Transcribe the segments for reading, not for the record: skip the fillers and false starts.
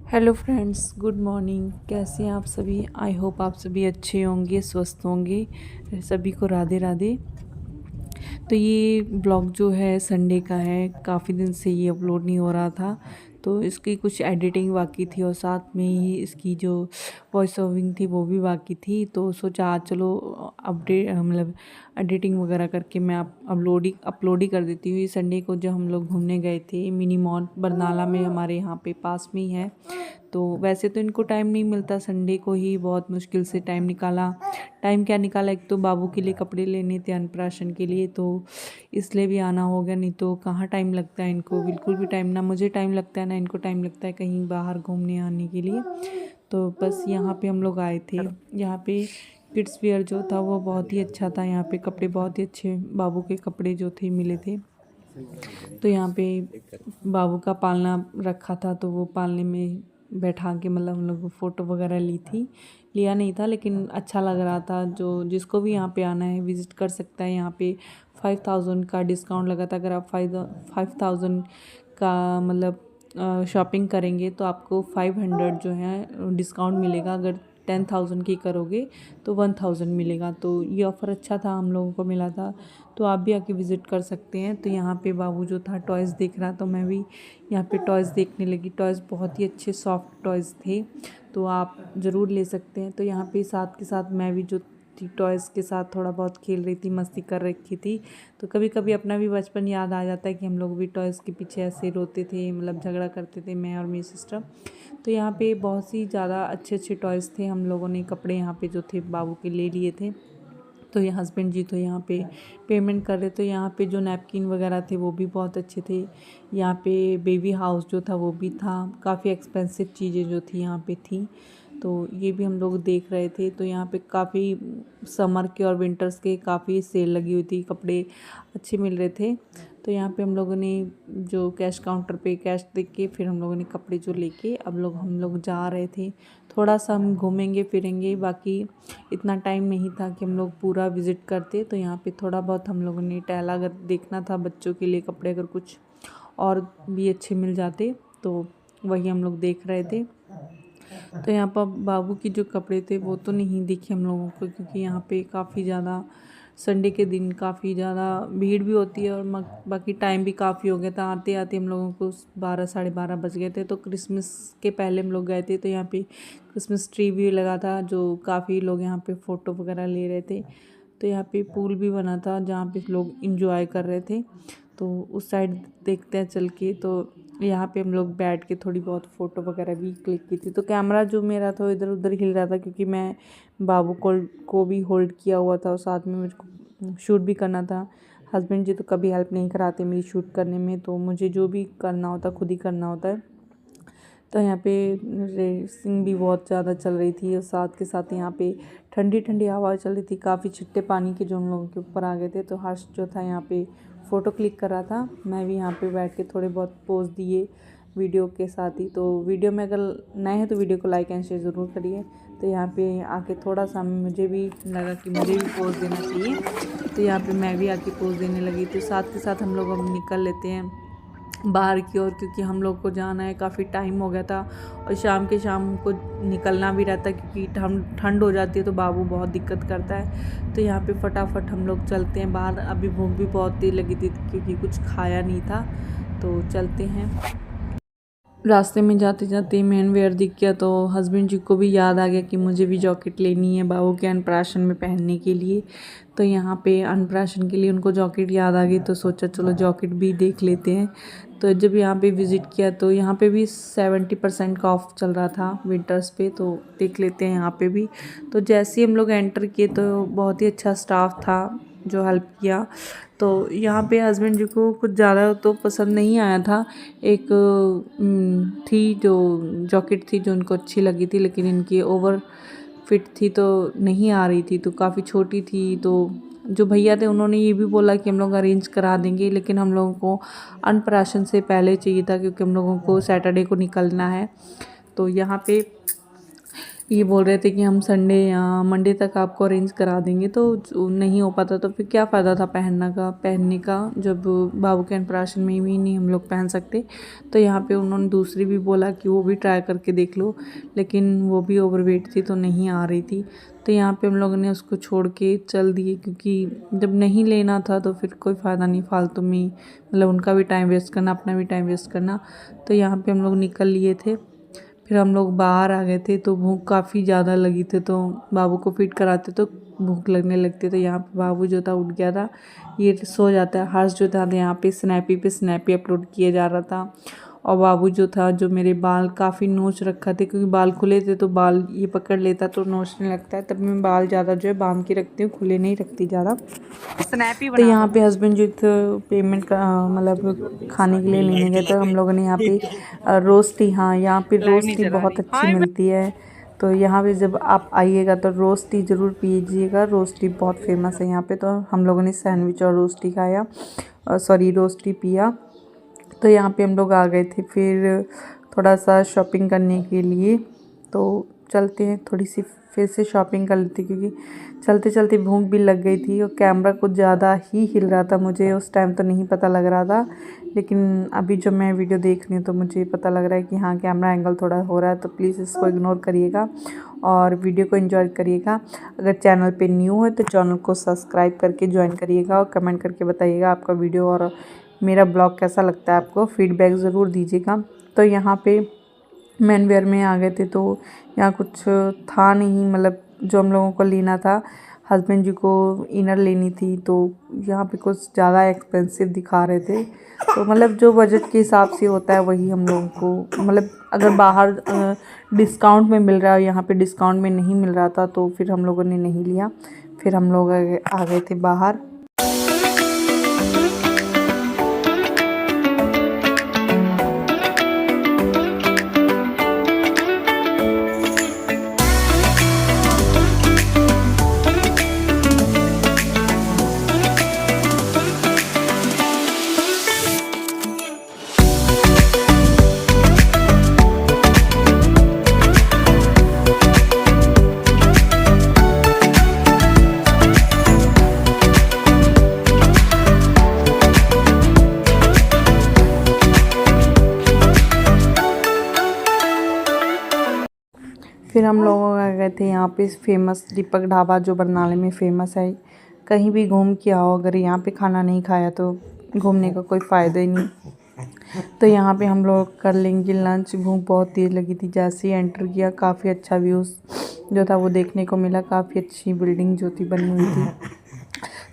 Hello friends, good morning. कैसे हैं आप सभी? आई होप आप सभी अच्छे होंगे, स्वस्थ होंगे। सभी को राधे राधे। तो ये ब्लॉग जो है संडे का है। काफ़ी दिन से ये अपलोड नहीं हो रहा था, तो इसकी कुछ एडिटिंग बाकी थी और साथ में ही इसकी जो वॉइस ओवरिंग थी वो भी बाकी थी। तो सोचा आज चलो अपडेट मतलब एडिटिंग वगैरह करके मैं अपलोड ही कर देती हूँ। ये संडे को जब हम लोग घूमने गए थे मिनी मॉल बरनाला में, हमारे यहाँ पे पास में ही है। तो वैसे तो इनको टाइम नहीं मिलता, संडे को ही बहुत मुश्किल से टाइम निकाला। टाइम क्या निकाला, एक तो बाबू के लिए कपड़े लेने थे अन्नप्राशन के लिए, तो इसलिए भी आना हो गया। नहीं तो कहाँ टाइम लगता है इनको, बिल्कुल भी टाइम, ना मुझे टाइम लगता है ना इनको टाइम लगता है कहीं बाहर घूमने आने के लिए। तो बस यहाँ पे हम लोग आए थे। यहाँ पे किड्स वेयर जो था वो बहुत ही अच्छा था। यहाँ पे कपड़े बहुत ही अच्छे बाबू के कपड़े जो थे मिले थे। तो यहाँ पे बाबू का पालना रखा था, तो वो पालने में बैठा के मतलब हम लोग फ़ोटो वगैरह ली थी। लिया नहीं था लेकिन अच्छा लग रहा था। जो जिसको भी यहाँ पे आना है विज़िट कर सकता है। यहाँ पे 5000 का डिस्काउंट लगा था। अगर आप 5000 का मतलब शॉपिंग करेंगे तो आपको 500 जो है डिस्काउंट मिलेगा। अगर 10,000 की करोगे तो 1000 मिलेगा। तो ये ऑफ़र अच्छा था, हम लोगों को मिला था। तो आप भी आके विज़िट कर सकते हैं। तो यहाँ पे बाबू जो था टॉयज़ देख रहा, तो मैं भी यहाँ पे टॉयज़ देखने लगी। टॉयज़ बहुत ही अच्छे सॉफ्ट टॉयज़ थे, तो आप ज़रूर ले सकते हैं। तो यहाँ पे साथ के साथ मैं भी जो थी टॉयज़ के साथ थोड़ा बहुत खेल रही थी, मस्ती कर रखी थी। तो कभी कभी अपना भी बचपन याद आ जाता है कि हम लोग भी टॉयज़ के पीछे ऐसे रोते थे, मतलब झगड़ा करते थे, मैं और मेरी सिस्टर। तो यहाँ पे बहुत सी ज़्यादा अच्छे अच्छे टॉयज़ थे। हम लोगों ने कपड़े यहाँ पे जो थे बाबू के ले लिए थे। तो ये हस्बैंड जी तो यहाँ पे पेमेंट कर रहे। तो यहाँ पे जो नैपकिन वगैरह थे वो भी बहुत अच्छे थे। यहाँ पे बेबी हाउस जो था वो भी था। काफ़ी एक्सपेंसिव चीज़ें जो थी यहाँ पे थी, तो ये भी हम लोग देख रहे थे। तो यहाँ पे काफ़ी समर के और विंटर्स के काफ़ी सेल लगी हुई थी, कपड़े अच्छे मिल रहे थे। तो यहाँ पे हम लोगों ने जो कैश काउंटर पे कैश दे के फिर हम लोगों ने कपड़े जो लेके अब लोग हम लोग जा रहे थे। थोड़ा सा हम घूमेंगे फिरेंगे, बाकी इतना टाइम नहीं था कि हम लोग पूरा विज़िट करते। तो यहाँ पे थोड़ा बहुत हम लोगों ने टहला। अगर देखना था बच्चों के लिए कपड़े अगर कुछ और भी अच्छे मिल जाते तो वही हम लोग देख रहे थे। तो यहाँ पर बाबू की जो कपड़े थे वो तो नहीं दिखे हम लोगों को, क्योंकि यहाँ पे काफ़ी ज़्यादा संडे के दिन काफ़ी ज़्यादा भीड़ भी होती है और बाकी टाइम भी काफ़ी हो गया था। आते आते हम लोगों को 12 साढ़े 12 बज गए थे। तो क्रिसमस के पहले हम लोग गए थे। तो यहाँ पे क्रिसमस ट्री भी लगा था, जो काफ़ी लोग यहाँ पे फ़ोटो वगैरह ले रहे थे। तो यहाँ पे पूल भी बना था जहाँ पे लोग इंजॉय कर रहे थे। तो उस साइड देखते हैं चल के। तो यहाँ पे हम लोग बैठ के थोड़ी बहुत फ़ोटो वगैरह भी क्लिक की थी। तो कैमरा जो मेरा था इधर उधर हिल रहा था, क्योंकि मैं बाबू को भी होल्ड किया हुआ था और साथ में मुझको शूट भी करना था। हस्बैंड जी तो कभी हेल्प नहीं कराते मेरी शूट करने में, तो मुझे जो भी करना होता खुद ही करना होता है। तो यहाँ पे रेसिंग भी बहुत ज़्यादा चल रही थी और साथ के साथ यहाँ पे ठंडी ठंडी हवा चल रही थी। काफ़ी छिट्टे पानी के जो हम लोगों के ऊपर आ गए थे। तो हर्ष जो था यहाँ पे फ़ोटो क्लिक कर रहा था, मैं भी यहाँ पे बैठ के थोड़े बहुत पोज दिए वीडियो के साथ ही। तो वीडियो में अगर नए हैं तो वीडियो को लाइक एंड शेयर ज़रूर करिए। तो यहाँ पे आके थोड़ा सा मुझे भी लगा कि मुझे भी पोज देना चाहिए, तो यहाँ पे मैं भी आके पोज देने लगी। तो साथ के साथ हम लोग अब निकल लेते हैं बाहर की ओर, क्योंकि हम लोग को जाना है, काफ़ी टाइम हो गया था और शाम को निकलना भी रहता है, क्योंकि ठंड हो जाती है तो बाबू बहुत दिक्कत करता है। तो यहाँ पे फटाफट हम लोग चलते हैं बाहर। अभी भूख भी बहुत तेज लगी थी क्योंकि कुछ खाया नहीं था, तो चलते हैं। रास्ते में जाते जाते मैन वेयर दिख गया, तो हस्बैंड जी को भी याद आ गया कि मुझे भी जॉकेट लेनी है बाबू के अन्नप्राशन में पहनने के लिए। तो यहाँ पे अन्नप्राशन के लिए उनको जॉकेट याद आ गई, तो सोचा चलो जॉकेट भी देख लेते हैं। तो जब यहाँ पे विज़िट किया तो यहाँ पे भी 70% का ऑफ चल रहा था विंटर्स पे, तो देख लेते हैं यहाँ पे भी। तो जैसे ही हम लोग एंटर किए तो बहुत ही अच्छा स्टाफ था जो हेल्प किया। तो यहाँ पे हस्बैंड जी को कुछ ज़्यादा तो पसंद नहीं आया था। एक थी जो जॉकेट थी जो उनको अच्छी लगी थी, लेकिन इनकी ओवर फिट थी तो नहीं आ रही थी, तो काफ़ी छोटी थी। तो जो भैया थे उन्होंने ये भी बोला कि हम लोग अरेंज करा देंगे, लेकिन हम लोगों को अन्नप्राशन से पहले चाहिए था, क्योंकि हम लोगों को सैटरडे को निकलना है। तो यहाँ पे ये बोल रहे थे कि हम संडे या मंडे तक आपको अरेंज करा देंगे, तो नहीं हो पाता तो फिर क्या फ़ायदा था पहनने का जब बाबू के अन्नप्राशन में भी नहीं हम लोग पहन सकते। तो यहाँ पे उन्होंने दूसरी भी बोला कि वो भी ट्राई करके देख लो, लेकिन वो भी ओवरवेट थी तो नहीं आ रही थी। तो यहाँ पे हम लोगों ने उसको छोड़ के चल दिए, क्योंकि जब नहीं लेना था तो फिर कोई फ़ायदा नहीं फालतू में, मतलब उनका भी टाइम वेस्ट करना, अपना भी टाइम वेस्ट करना। तो यहाँ पे हम लोग निकल लिए थे। फिर हम लोग बाहर आ गए थे तो भूख काफ़ी ज़्यादा लगी थी, तो बाबू को फीड कराते तो भूख लगने लगती। तो यहाँ पे बाबू जो था उठ गया था, ये सो जाता है। हर्ष जो था यहाँ पे स्नैपी अपलोड किया जा रहा था। और बाबू जो था, जो मेरे बाल काफ़ी नोच रखा थे, क्योंकि बाल खुले थे तो बाल ये पकड़ लेता तो नोचने लगता है। तब मैं बाल ज़्यादा जो है बांध के रखती हूँ, खुले नहीं रखती ज़्यादा। स्नैपी तो यहाँ पे हस्बैंड जो पेमेंट का मतलब खाने के लिए लेने गए, तो हम लोगों ने यहाँ पे रोस्टी, हाँ यहाँ पे रोस्टी बहुत अच्छी मिलती है। तो यहाँ पे जब आप आइएगा तो रोस्टी ज़रूर पीजिएगा, रोस्टी बहुत फेमस है यहाँ पे। तो हम लोगों ने सैंडविच और रोस्टी खाया, सॉरी रोस्टी पिया। तो यहाँ पे हम लोग आ गए थे फिर थोड़ा सा शॉपिंग करने के लिए। तो चलते हैं, थोड़ी सी फिर से शॉपिंग कर लेती, क्योंकि चलते चलते भूख भी लग गई थी। और कैमरा कुछ ज़्यादा ही हिल रहा था, मुझे उस टाइम तो नहीं पता लग रहा था, लेकिन अभी जब मैं वीडियो देख रही हूँ तो मुझे पता लग रहा है कि हाँ कैमरा एंगल थोड़ा हो रहा है। तो प्लीज़ इसको इग्नोर करिएगा और वीडियो को एंजॉय करिएगा। अगर चैनल पे न्यू है तो चैनल को सब्सक्राइब करके ज्वाइन करिएगा, और कमेंट करके बताइएगा आपका वीडियो और मेरा ब्लॉग कैसा लगता है, आपको फीडबैक ज़रूर दीजिएगा। तो यहाँ पे मेन वेयर में आ गए थे, तो यहाँ कुछ था नहीं, मतलब जो हम लोगों को लेना था। हस्बैंड जी को इनर लेनी थी, तो यहाँ पे कुछ ज़्यादा एक्सपेंसिव दिखा रहे थे। तो मतलब जो बजट के हिसाब से होता है वही हम लोगों को, मतलब अगर बाहर डिस्काउंट में मिल रहा है, यहाँ पे डिस्काउंट में नहीं मिल रहा था, तो फिर हम लोगों ने नहीं लिया। फिर हम लोग आ गए थे बाहर। फिर हम लोग आ गए थे यहाँ पे फेमस दीपक ढाबा, जो बरनाले में फ़ेमस है। कहीं भी घूम के आओ, अगर यहाँ पे खाना नहीं खाया तो घूमने का कोई फ़ायदा ही नहीं। तो यहाँ पे हम लोग कर लेंगे लंच। भूख बहुत तेज़ लगी थी, जैसे ही एंटर किया काफ़ी अच्छा व्यूज़ जो था वो देखने को मिला। काफ़ी अच्छी बिल्डिंग जो थी बनी हुई थी।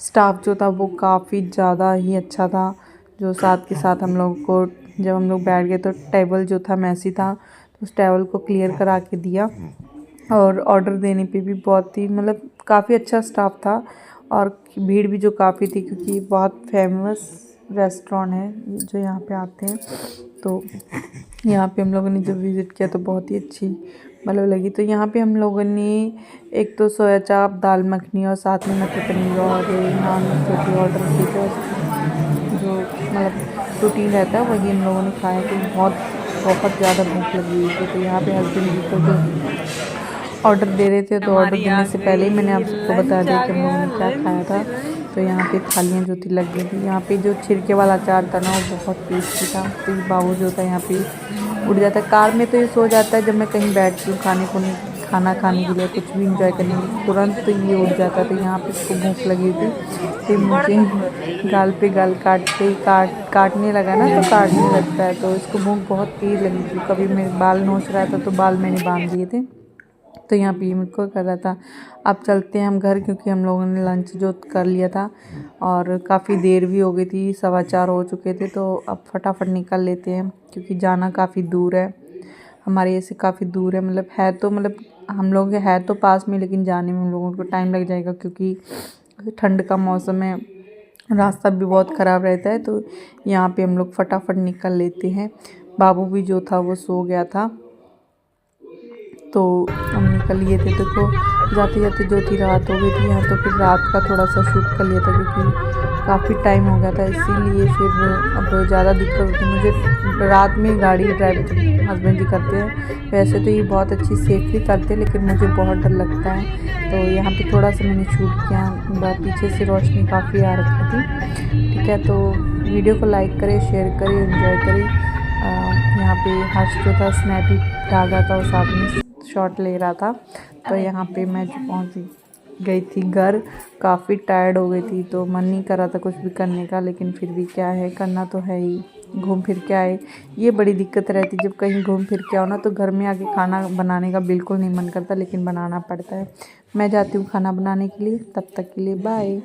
स्टाफ जो था वो काफ़ी ज़्यादा ही अच्छा था। जो साथ के साथ हम लोग को, जब हम लोग बैठ गए तो टेबल जो था मैसी था, तो उस टेबल को क्लियर करा के दिया। और ऑर्डर देने पे भी बहुत ही, मतलब काफ़ी अच्छा स्टाफ था। और भीड़ भी जो काफ़ी थी, क्योंकि बहुत फेमस रेस्टोरेंट है जो यहाँ पे आते हैं। तो यहाँ पे हम लोगों ने जब विज़िट किया तो बहुत ही अच्छी मतलब लगी। तो यहाँ पे हम लोगों ने एक तो सोया चाप, दाल मखनी और साथ में मटर पनीर और नान रोटी ऑर्डर की। तो जो मतलब रूटीन रहता है वही हम लोगों ने खाया, तो बहुत ज़्यादा भूख लगी हुई थी। तो यहाँ पे हस्बैंड जी को जो ऑर्डर दे रहे थे, तो ऑर्डर देने से पहले ही मैंने आप सबको बता दिया कि हम लोगों ने क्या खाया था। तो यहाँ पे थालियाँ जो थी लग गई थी। यहाँ पे जो छिलके वाला अचार था ना वो बहुत टेस्टी था। तो बाबू जो था यहाँ पे उठ जाता है। कार में तो ये सो जाता है, जब मैं कहीं बैठती हूँ खाना खाने के लिए, कुछ भी इंजॉय करने के लिए, तुरंत तो ये उठ जाता है। तो यहाँ पे इसको भूख लगी थी, फिर मुझे गाल पे गाल काटने लगा ना, तो काटने लगता है। तो इसको भूख बहुत तेज़ लगी थी। कभी मेरे बाल नोच रहा था तो बाल मैंने बांध दिए थे। तो यहाँ पे मुझको कर रहा था अब चलते हैं हम घर, क्योंकि हम लोगों ने लंच जो कर लिया था और काफ़ी देर भी हो गई थी, 4:15 हो चुके थे। तो अब फटाफट निकल लेते हैं, क्योंकि जाना काफ़ी दूर है, हमारे यहाँ से काफ़ी दूर है। मतलब है तो, मतलब हम लोग है तो पास में, लेकिन जाने में हम लोगों को टाइम लग जाएगा, क्योंकि ठंड का मौसम है, रास्ता भी बहुत ख़राब रहता है। तो यहाँ पे हम लोग फटाफट निकल लेते हैं। बाबू भी जो था वो सो गया था, तो हम निकल लिए थे। देखो जाते जाते जो थी रात हो गई थी यहाँ, तो फिर रात का थोड़ा सा शूट कर लिया था, क्योंकि काफ़ी टाइम हो गया था, इसीलिए फिर अब ज़्यादा दिक्कत होती मुझे रात में गाड़ी ड्राइव हस्बैंड जी करते हैं। वैसे तो ये बहुत अच्छी सेफली करते हैं, लेकिन मुझे बहुत डर लगता है। तो यहाँ पे थोड़ा सा मैंने शूट किया, पीछे से रोशनी काफ़ी आ रखी थी। ठीक है, तो वीडियो को लाइक करें, शेयर करें, एंजॉय करें। यहाँ पे हर्ष जो था स्नैप ही डाल रहा था और साथ में शॉट ले रहा था। तो यहाँ पे मैं जो पहुँच गई थी घर, काफ़ी टायर्ड हो गई थी, तो मन नहीं कर रहा था कुछ भी करने का, लेकिन फिर भी क्या है, करना तो है ही। घूम फिर के आए। ये बड़ी दिक्कत रहती जब कहीं घूम फिर के आओ ना, तो घर में आके खाना बनाने का बिल्कुल नहीं मन करता, लेकिन बनाना पड़ता है। मैं जाती हूँ खाना बनाने के लिए, तब तक के लिए बाय।